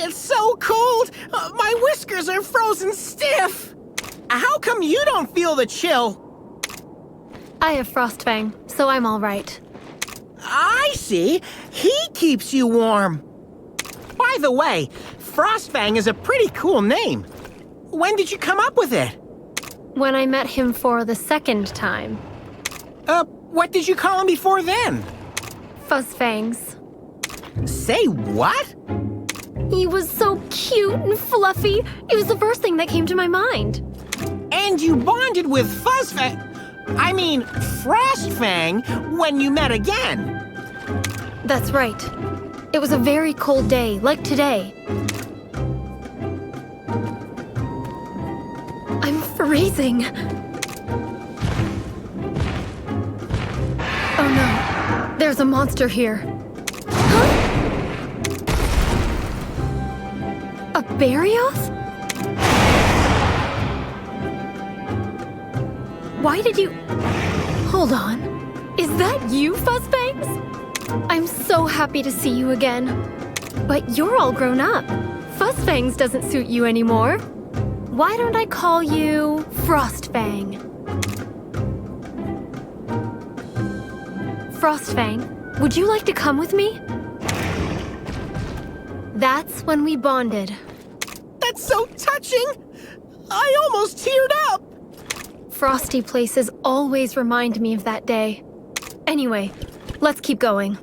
It's so cold! My whiskers are frozen stiff! How come you don't feel the chill? I have Frostfang, so I'm all right. I see. He keeps you warm. By the way, Frostfang is a pretty cool name. When did you come up with it? When I met him for the second time. What did you call him before then? Fuzzfangs. Say what? He was so cute and fluffy. It was the first thing that came to my mind. And you bonded with Frostfang when you met again. That's right. It was a very cold day, like today. I'm freezing. Oh no, there's a monster here. Huh? A Barroth? Why did you... Hold on. Is that you, Fuzzfangs? I'm so happy to see you again. But you're all grown up. Fuzzfangs doesn't suit you anymore. Why don't I call you Frostfang? Frostfang, would you like to come with me? That's when we bonded. That's so touching! I almost teared up! Frosty places always remind me of that day. Anyway, let's keep going.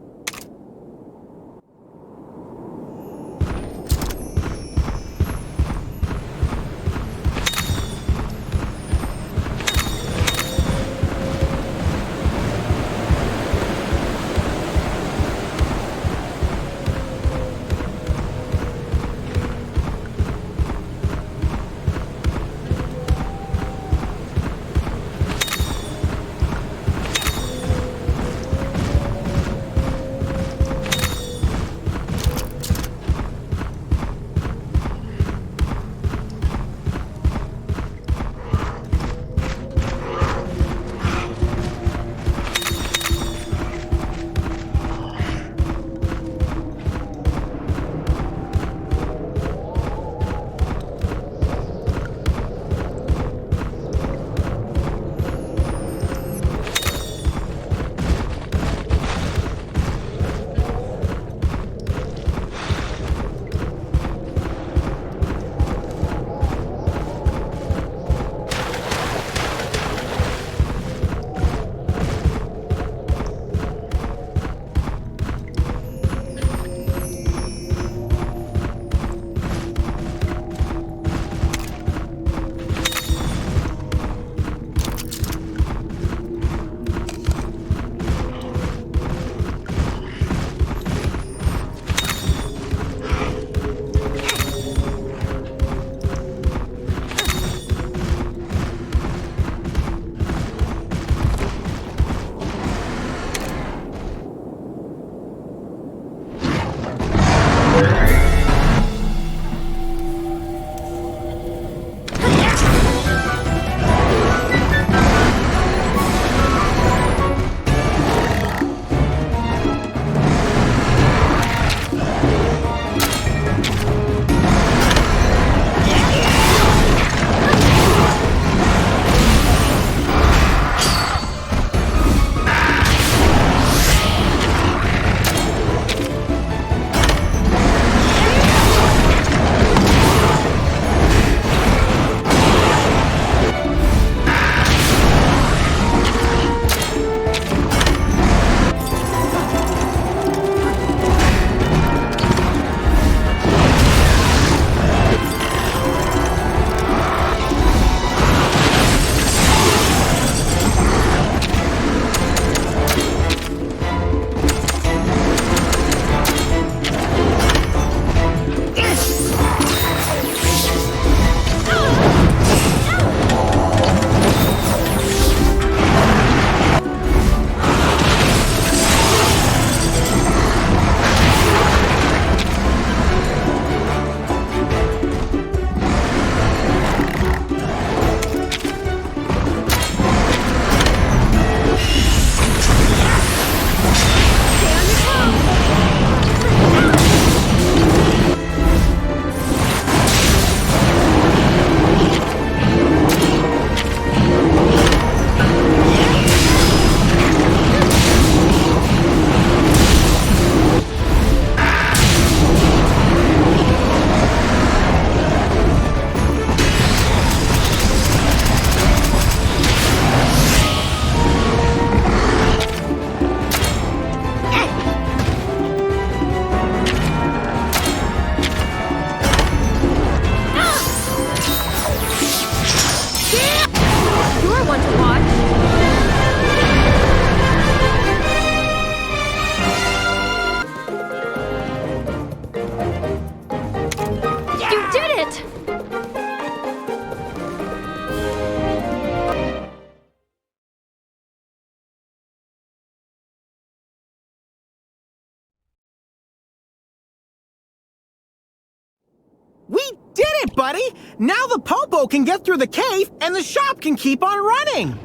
We did it, buddy! Now the Popo can get through the cave and the shop can keep on running!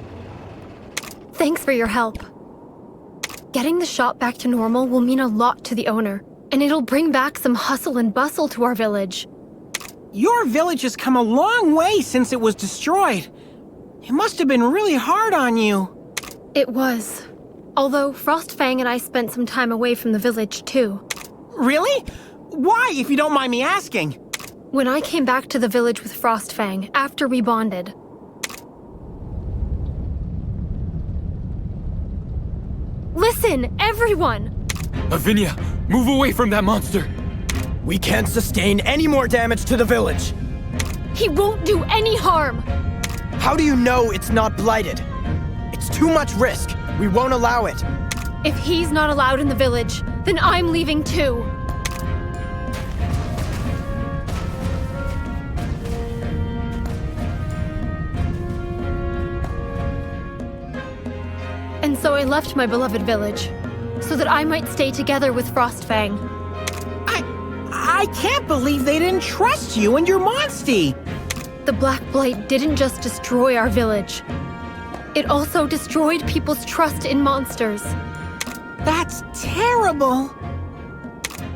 Thanks for your help. Getting the shop back to normal will mean a lot to the owner, and it'll bring back some hustle and bustle to our village. Your village has come a long way since it was destroyed. It must have been really hard on you. It was. Although Frostfang and I spent some time away from the village, too. Really? Why, if you don't mind me asking? When I came back to the village with Frostfang after we bonded. Listen, everyone! Avinia, move away from that monster! We can't sustain any more damage to the village. He won't do any harm! How do you know it's not blighted? It's too much risk. We won't allow it. If he's not allowed in the village, then I'm leaving too. And so I left my beloved village, so that I might stay together with Frostfang. I can't believe they didn't trust you and your monstie! The Black Blight didn't just destroy our village. It also destroyed people's trust in monsters. That's terrible!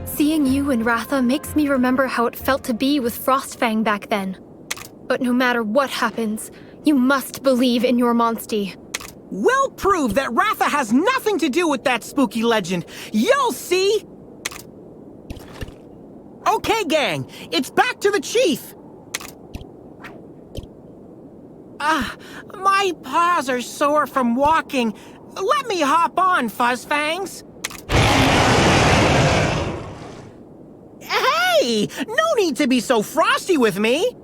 Seeing you and Ratha makes me remember how it felt to be with Frostfang back then. But no matter what happens, you must believe in your monstie. We'll prove that Ratha has nothing to do with that spooky legend. You'll see! Okay, gang, it's back to the chief! My paws are sore from walking. Let me hop on, Fuzzfangs. Hey! No need to be so frosty with me!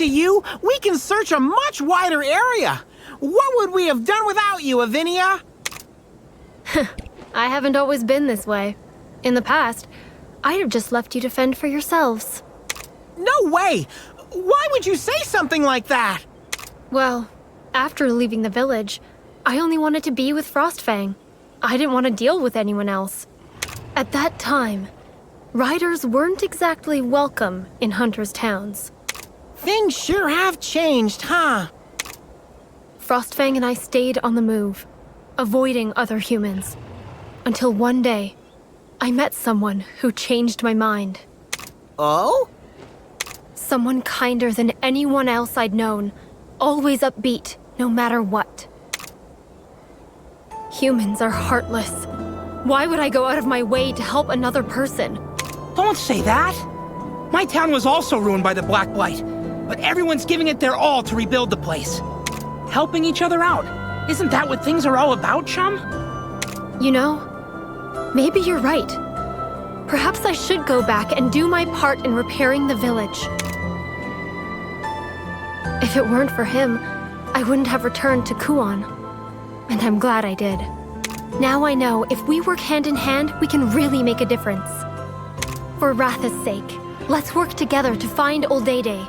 to you, we can search a much wider area. What would we have done without you, Avinia? I haven't always been this way. In the past, I'd have just left you to fend for yourselves. No way! Why would you say something like that? Well, after leaving the village, I only wanted to be with Frostfang. I didn't want to deal with anyone else. At that time, riders weren't exactly welcome in hunters' towns. Things sure have changed, huh? Frostfang and I stayed on the move, avoiding other humans. Until one day, I met someone who changed my mind. Oh? Someone kinder than anyone else I'd known. Always upbeat, no matter what. Humans are heartless. Why would I go out of my way to help another person? Don't say that. My town was also ruined by the Black Blight, but everyone's giving it their all to rebuild the place. Helping each other out. Isn't that what things are all about, chum? You know, maybe you're right. Perhaps I should go back and do my part in repairing the village. If it weren't for him, I wouldn't have returned to Kuon. And I'm glad I did. Now I know if we work hand in hand, we can really make a difference. For Ratha's sake, let's work together to find Old Day.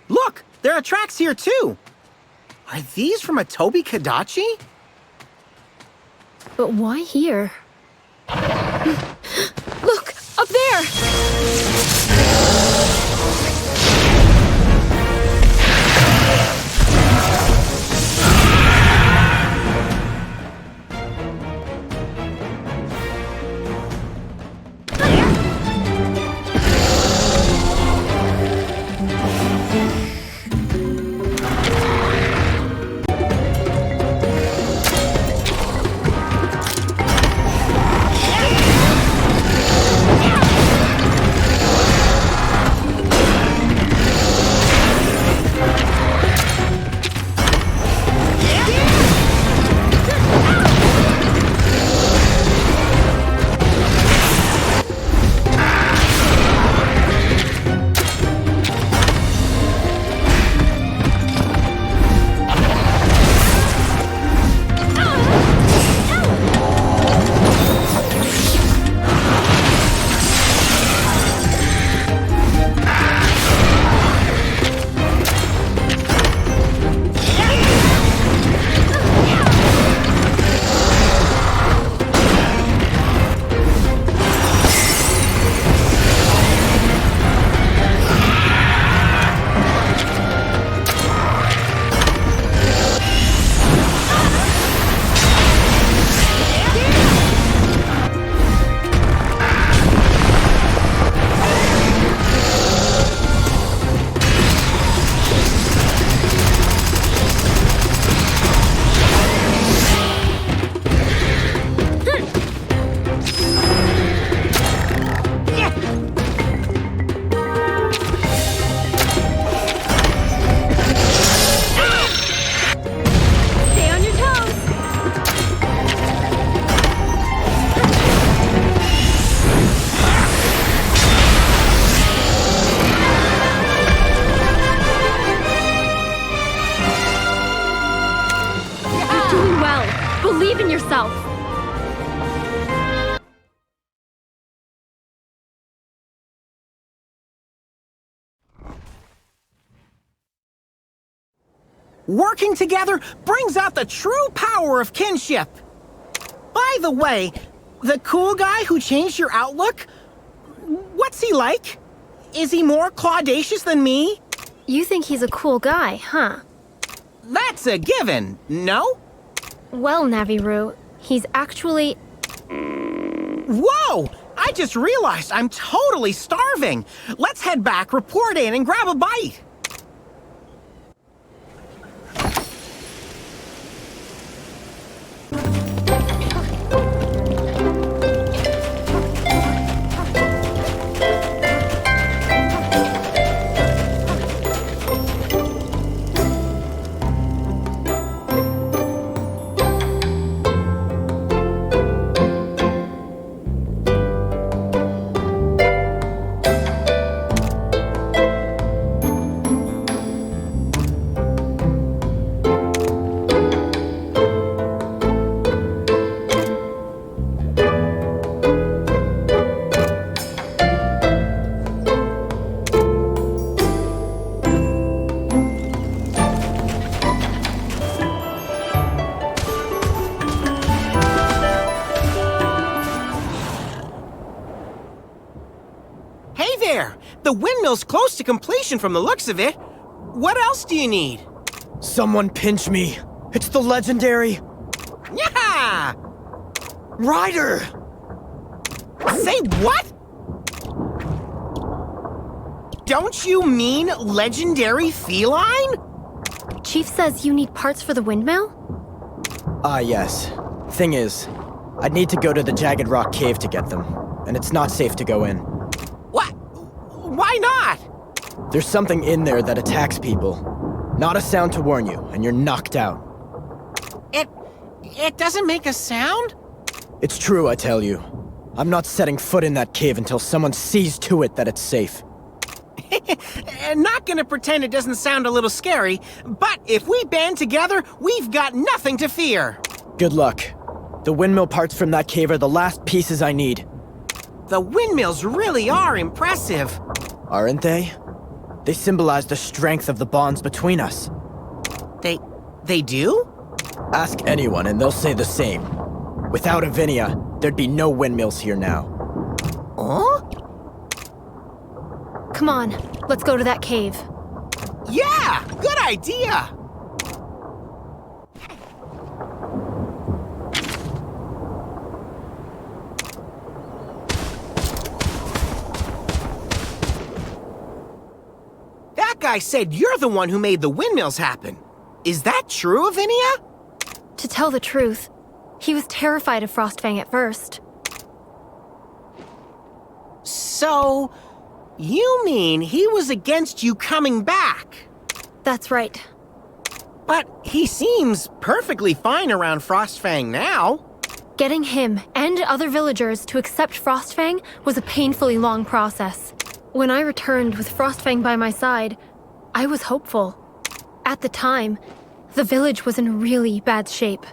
Look, there are tracks here too. Are these from a Tobi Kadachi? But why here? Look! Up there! Believe in yourself! Working together brings out the true power of kinship. By the way, the cool guy who changed your outlook, what's he like? Is he more claudacious than me? You think he's a cool guy, huh? That's a given, no? Well, Naviru, He's actually... Whoa! I just realized I'm totally starving. Let's head back, report in, and grab a bite. The windmill's close to completion from the looks of it. What else do you need? Someone pinch me. It's the legendary... Yeah! Rider! Say what? Don't you mean legendary feline? Chief says you need parts for the windmill? Ah, yes. Thing is, I'd need to go to the Jagged Rock cave to get them, and it's not safe to go in. What? Why not? There's something in there that attacks people. Not a sound to warn you, and you're knocked out. It doesn't make a sound? It's true, I tell you. I'm not setting foot in that cave until someone sees to it that it's safe. Not gonna pretend it doesn't sound a little scary, but if we band together, we've got nothing to fear. Good luck. The windmill parts from that cave are the last pieces I need. The windmills really are impressive. Aren't they? They symbolize the strength of the bonds between us. They do? Ask anyone and they'll say the same. Without Avinia, there'd be no windmills here now. Huh? Come on, let's go to that cave. Yeah, good idea. That guy said you're the one who made the windmills happen. Is that true, Avinia? To tell the truth, he was terrified of Frostfang at first. So, you mean he was against you coming back? That's right. But he seems perfectly fine around Frostfang now. Getting him and other villagers to accept Frostfang was a painfully long process. When I returned with Frostfang by my side, I was hopeful. At the time, the village was in really bad shape.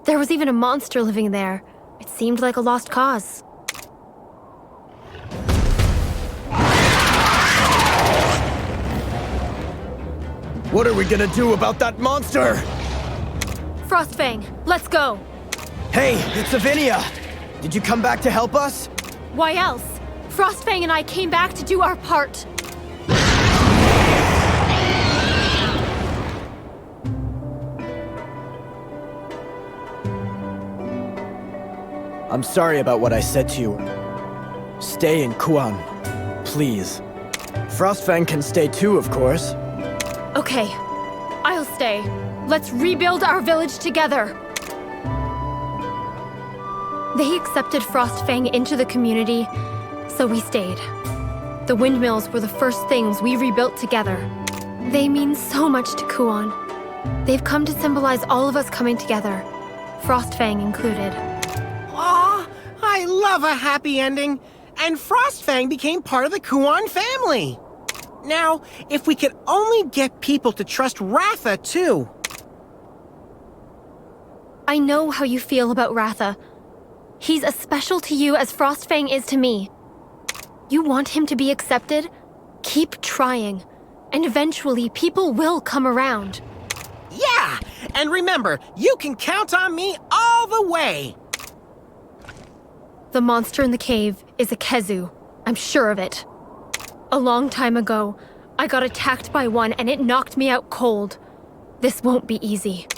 There was even a monster living there. It seemed like a lost cause. What are we gonna do about that monster? Frostfang, let's go! Hey, it's Avinia! Did you come back to help us? Why else? Frostfang and I came back to do our part. I'm sorry about what I said to you. Stay in Kuan, please. Frostfang can stay too, of course. Okay, I'll stay. Let's rebuild our village together. They accepted Frostfang into the community, so we stayed. The windmills were the first things we rebuilt together. They mean so much to Kuan. They've come to symbolize all of us coming together, Frostfang included. Aw, I love a happy ending. And Frostfang became part of the Kuan family. Now, if we could only get people to trust Ratha, too. I know how you feel about Ratha. He's as special to you as Frostfang is to me. You want him to be accepted? Keep trying. And eventually, people will come around. Yeah! And remember, you can count on me all the way! The monster in the cave is a Khezu. I'm sure of it. A long time ago, I got attacked by one and it knocked me out cold. This won't be easy.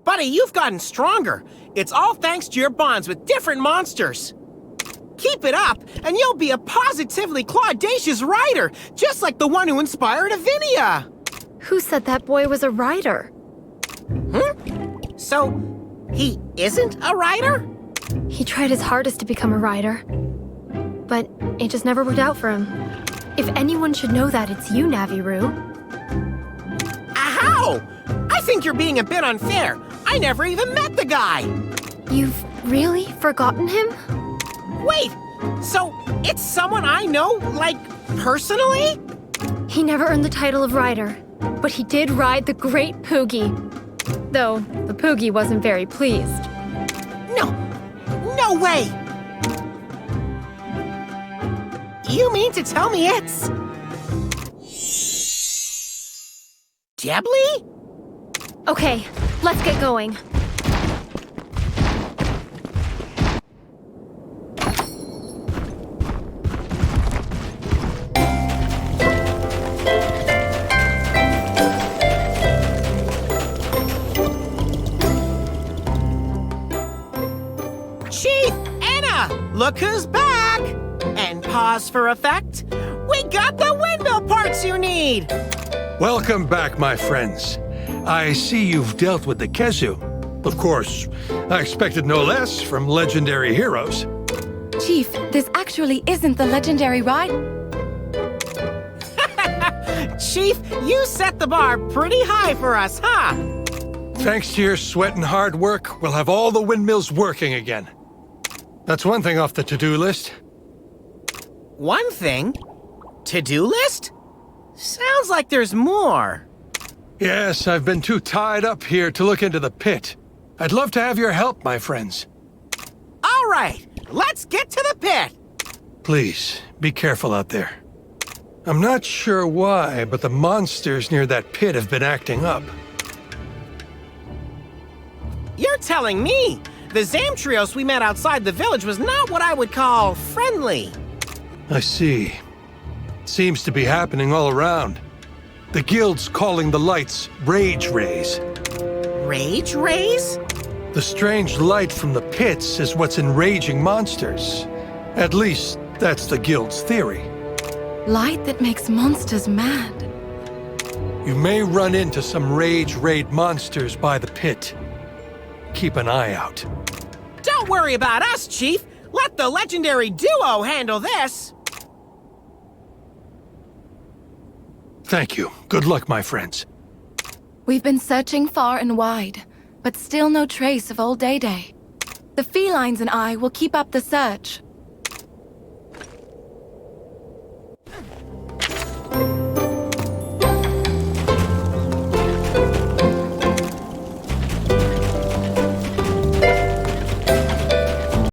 Buddy, you've gotten stronger. It's all thanks to your bonds with different monsters. Keep it up, and you'll be a positively claudacious rider, just like the one who inspired Avinia. Who said that boy was a rider? So, he isn't a rider? He tried his hardest to become a rider, but it just never worked out for him. If anyone should know that, it's you, Naviru. How? I think you're being a bit unfair. I never even met the guy. You've really forgotten him? Wait, so it's someone I know, like, personally? He never earned the title of rider, but he did ride the Great Poogie. Though, the Poogie wasn't very pleased. No way! You mean to tell me it's... Debly? Okay, let's get going. Chief, Anna, look who's back! And pause for effect. We got the windmill parts you need! Welcome back, my friends. I see you've dealt with the Khezu. Of course, I expected no less from legendary heroes. Chief, this actually isn't the legendary ride. Chief, you set the bar pretty high for us, huh? Thanks to your sweat and hard work, we'll have all the windmills working again. That's one thing off the to-do list. One thing? To-do list? Sounds like there's more. Yes, I've been too tied up here to look into the pit. I'd love to have your help, my friends. All right, let's get to the pit. Please, be careful out there. I'm not sure why, but the monsters near that pit have been acting up. You're telling me the Zamtrios we met outside the village was not what I would call friendly. I see. Seems to be happening all around. The guild's calling the lights Rage Rays. Rage rays? The strange light from the pits is what's enraging monsters. At least, that's the guild's theory. Light that makes monsters mad. You may run into some Rage Raid monsters by the pit. Keep an eye out. Don't worry about us, Chief. Let the legendary duo handle this. Thank you. Good luck, my friends. We've been searching far and wide, but still no trace of old Day-Day. The felines and I will keep up the search.